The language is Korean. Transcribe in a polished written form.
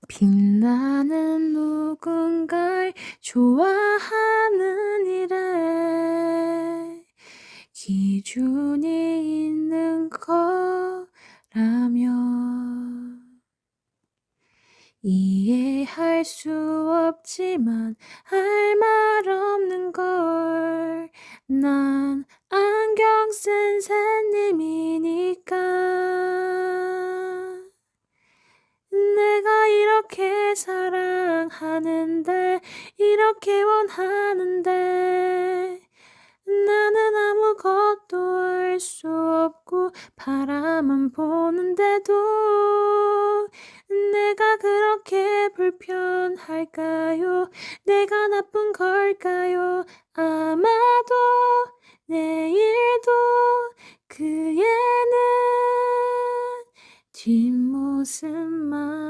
빛나는 누군가를 좋아하는 일에 기준이 있는 거라면 이해할 수 없지만 할 말 없는 걸. 난 안경 쓴 새님이니까. 내가 이렇게 사랑하는데 이렇게 원하는데 나는 아무것도 할 수 없고 바라만 보는데도 내가 그렇게 불편할까요? 내가 나쁜 걸까요? 아마도 내일도 그 애는 뒷모습만